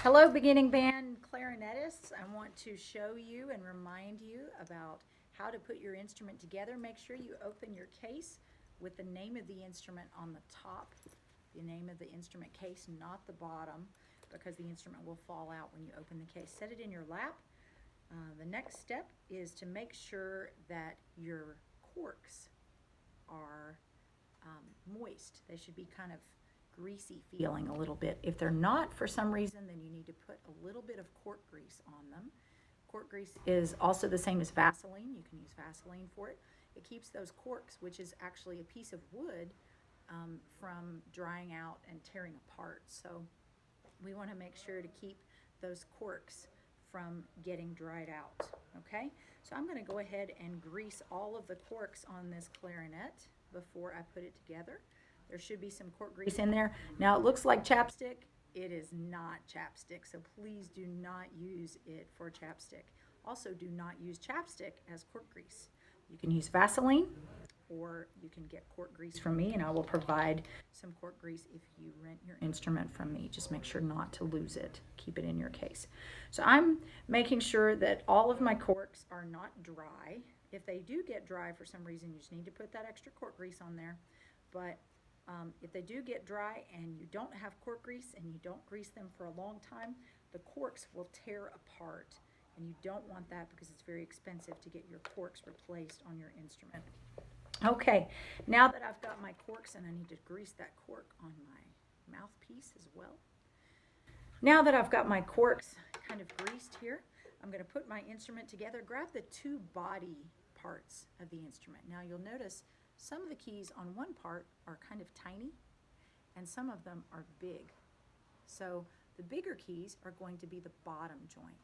Hello, beginning band clarinetists. I want to show you and remind you about how to put your instrument together. Make sure you open your case with the name of the instrument on the top, the name of the instrument case, not the bottom, because the instrument will fall out when you open the case. Set it in your lap. The next step is to make sure that your corks are moist. They should be kind of greasy feeling a little bit. If they're not for some reason, then you need to put a little bit of cork grease on them. Cork grease is also the same as Vaseline. You can use Vaseline for it. It keeps those corks, which is actually a piece of wood, from drying out and tearing apart. So we want to make sure to keep those corks from getting dried out. Okay, so I'm going to go ahead and grease all of the corks on this clarinet before I put it together. There should be some cork grease in there. Now it looks like chapstick. It is not chapstick, so please do not use it for chapstick. Also, do not use chapstick as cork grease. You can use Vaseline, or you can get cork grease from me, and I will provide some cork grease if you rent your instrument from me. Just make sure not to lose it. Keep it in your case. So I'm making sure that all of my corks are not dry. If they do get dry for some reason, you just need to put that extra cork grease on there. But if they do get dry and you don't have cork grease and you don't grease them for a long time, the corks will tear apart. And you don't want that because it's very expensive to get your corks replaced on your instrument. Okay, now that I've got my corks, and I need to grease that cork on my mouthpiece as well. Now that I've got my corks kind of greased here, I'm going to put my instrument together. Grab the two body parts of the instrument. Now you'll notice some of the keys on one part are kind of tiny, and some of them are big. So the bigger keys are going to be the bottom joint.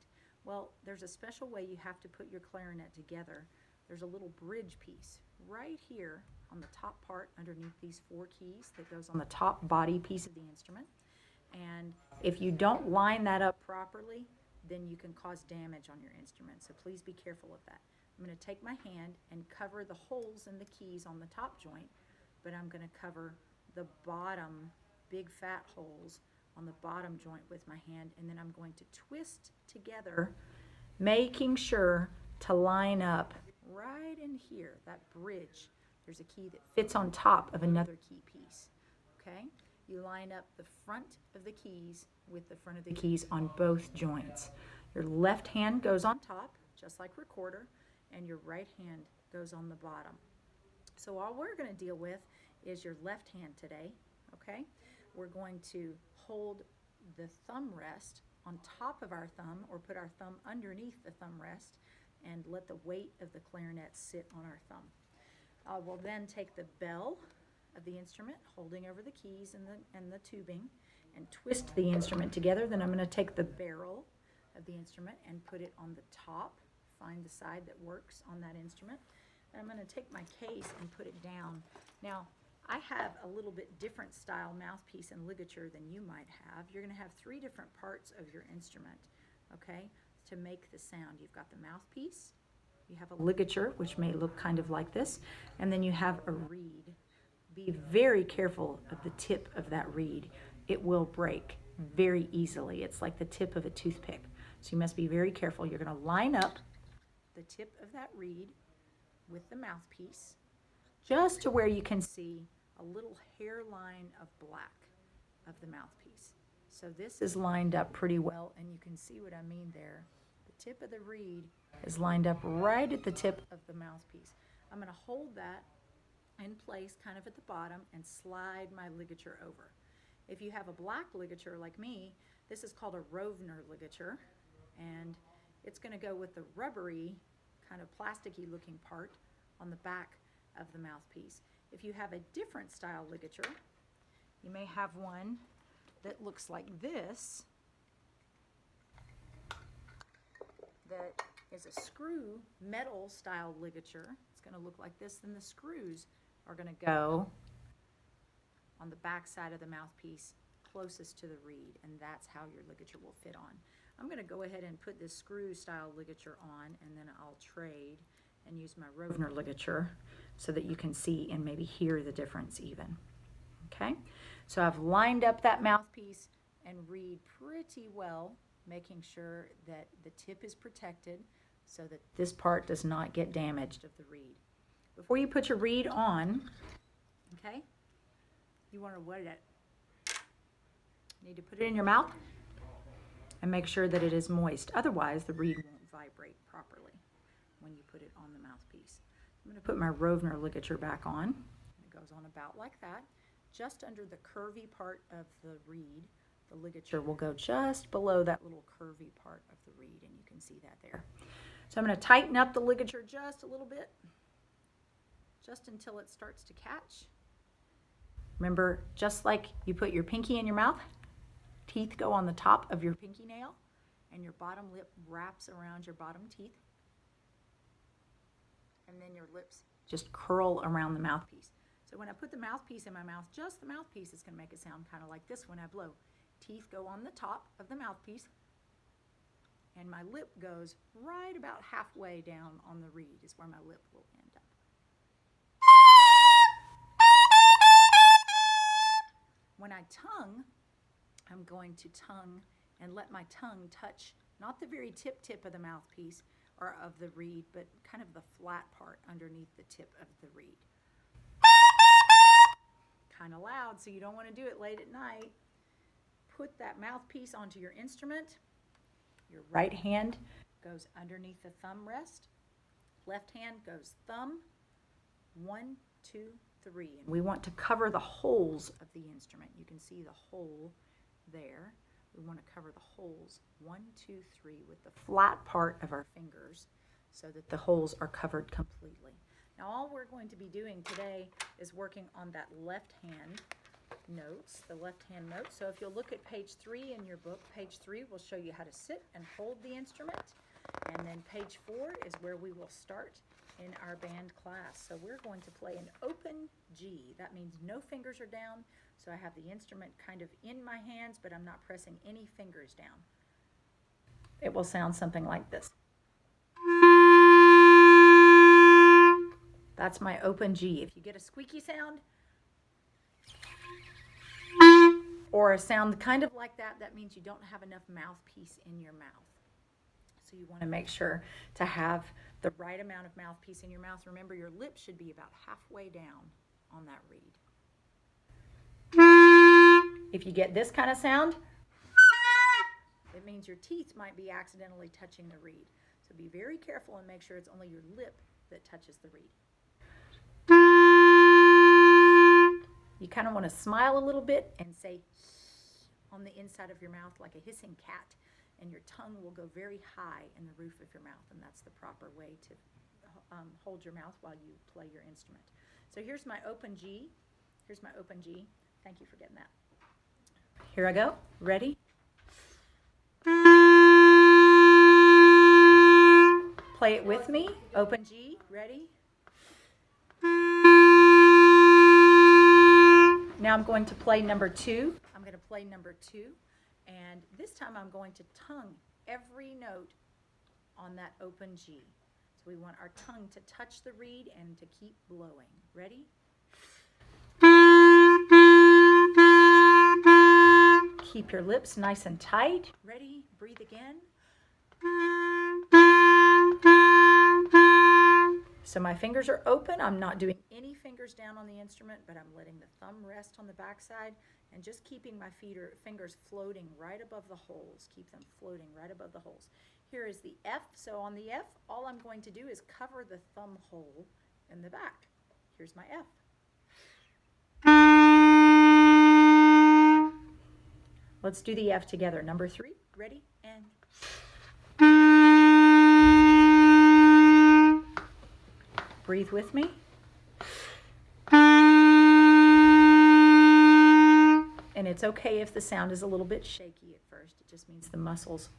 Well, there's a special way you have to put your clarinet together. There's a little bridge piece right here on the top part underneath these four keys that goes on the top body piece of the instrument. And if you don't line that up properly, then you can cause damage on your instrument. So please be careful of that. I'm going to take my hand and cover the holes in the keys on the top joint, but I'm going to cover the bottom big fat holes on the bottom joint with my hand, and then I'm going to twist together, making sure to line up right in here, that bridge. There's a key that fits on top of another key piece. Okay? You line up the front of the keys with the front of the keys on both joints. Your left hand goes on top, just like recorder, and your right hand goes on the bottom. So all we're going to deal with is your left hand today, okay? We're going to hold the thumb rest on top of our thumb, or put our thumb underneath the thumb rest, and let the weight of the clarinet sit on our thumb. We'll then take the bell of the instrument, holding over the keys and the tubing, and twist the instrument together. Then I'm going to take the barrel of the instrument and put it on the top. Find the side that works on that instrument. And I'm going to take my case and put it down. Now, I have a little bit different style mouthpiece and ligature than you might have. You're going to have three different parts of your instrument, okay, to make the sound. You've got the mouthpiece, you have a ligature, which may look kind of like this, and then you have a reed. Be very careful of the tip of that reed. It will break very easily. It's like the tip of a toothpick. So you must be very careful. You're going to line up the tip of that reed with the mouthpiece just to where you can see a little hairline of black of the mouthpiece. So this is lined up pretty well, and you can see what I mean there. The tip of the reed is lined up right at the tip of the mouthpiece. I'm going to hold that in place kind of at the bottom and slide my ligature over. If you have a black ligature like me, this is called a Rovner ligature, and it's going to go with the rubbery, kind of plasticky looking part on the back of the mouthpiece. If you have a different style ligature, you may have one that looks like this, that is a screw metal style ligature. It's going to look like this. Then the screws are going to go on the back side of the mouthpiece closest to the reed, and that's how your ligature will fit on. I'm going to go ahead and put this screw style ligature on, and then I'll trade and use my Rovner ligature so that you can see and maybe hear the difference even. Okay, so I've lined up that mouthpiece and read pretty well, making sure that the tip is protected so that this part does not get damaged of the reed. Before you put your reed on, okay, you want to need to put it in your mouth and make sure that it is moist. Otherwise, the reed won't vibrate properly when you put it on the mouthpiece. I'm going to put my Rovner ligature back on. It goes on about like that. Just under the curvy part of the reed, the ligature will go just below that little curvy part of the reed, and you can see that there. So I'm going to tighten up the ligature just a little bit, just until it starts to catch. Remember, just like you put your pinky in your mouth, teeth go on the top of your pinky nail, and your bottom lip wraps around your bottom teeth. And then your lips just curl around the mouthpiece. So when I put the mouthpiece in my mouth, just the mouthpiece is going to make a sound kind of like this when I blow. Teeth go on the top of the mouthpiece, and my lip goes right about halfway down on the reed is where my lip will end up. When I tongue, I'm going to tongue and let my tongue touch not the very tip of the mouthpiece or of the reed, but kind of the flat part underneath the tip of the reed. Kind of loud, so you don't want to do it late at night. Put that mouthpiece onto your instrument. Your right hand goes underneath the thumb rest. Left hand goes thumb. 1, 2, 3. And we want to cover the holes of the instrument. You can see the hole there. We want to cover the holes 1, 2, 3 with the flat part of our fingers so that the holes are covered completely. Now all we're going to be doing today is working on that left hand notes, the left hand notes. So if you'll look at page 3 in your book, page 3 will show you how to sit and hold the instrument. And then page 4 is where we will start in our band class. So we're going to play an open G. That means no fingers are down. So I have the instrument kind of in my hands, but I'm not pressing any fingers down. It will sound something like this. That's my open G. If you get a squeaky sound or a sound kind of like that, that means you don't have enough mouthpiece in your mouth. So you want to make sure to have the right amount of mouthpiece in your mouth. Remember, your lips should be about halfway down on that reed. If you get this kind of sound, it means your teeth might be accidentally touching the reed. So be very careful and make sure it's only your lip that touches the reed. You kind of want to smile a little bit and say on the inside of your mouth like a hissing cat, and your tongue will go very high in the roof of your mouth, and that's the proper way to hold your mouth while you play your instrument. So here's my open G. Here's my open G. Thank you for getting that. Here I go. Ready? Play it with me. Open G. Ready? Now I'm going to play number 2. I'm going to play number 2. And this time I'm going to tongue every note on that open G. So we want our tongue to touch the reed and to keep blowing. Ready? Keep your lips nice and tight. Ready? Breathe again. So my fingers are open. I'm not doing any fingers down on the instrument, but I'm letting the thumb rest on the backside and just keeping my fingers floating right above the holes. Keep them floating right above the holes. Here is the F. So on the F, all I'm going to do is cover the thumb hole in the back. Here's my F. Let's do the F together. Number 3. Ready? And breathe with me. And it's okay if the sound is a little bit shaky at first. It just means the muscles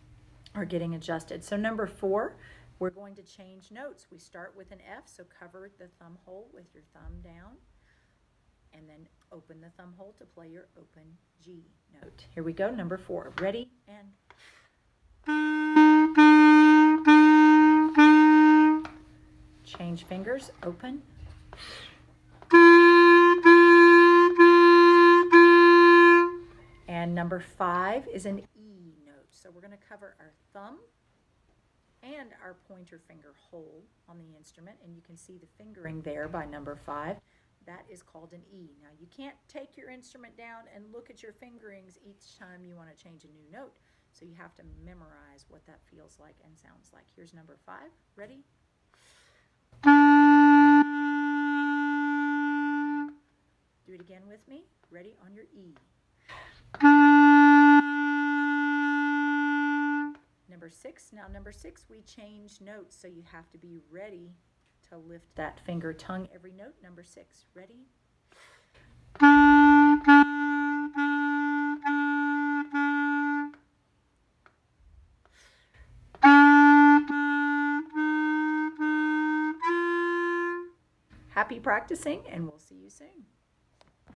are getting adjusted. So number 4, we're going to change notes. We start with an F, so cover the thumb hole with your thumb down, and then open the thumb hole to play your open G note. Here we go, number 4. Ready? And change fingers, open. And number number 5 is an E note. So we're going to cover our thumb and our pointer finger hole on the instrument, and you can see the fingering there by number 5. That is called an E. Now you can't take your instrument down and look at your fingerings each time you want to change a new note, so you have to memorize what that feels like and sounds like. Here's number 5. Ready? Do it again with me. Ready? On your E. Number 6. Now number 6, we change notes, so you have to be ready to lift that finger tongue every note. Number 6. Ready? Happy practicing, and we'll see you soon.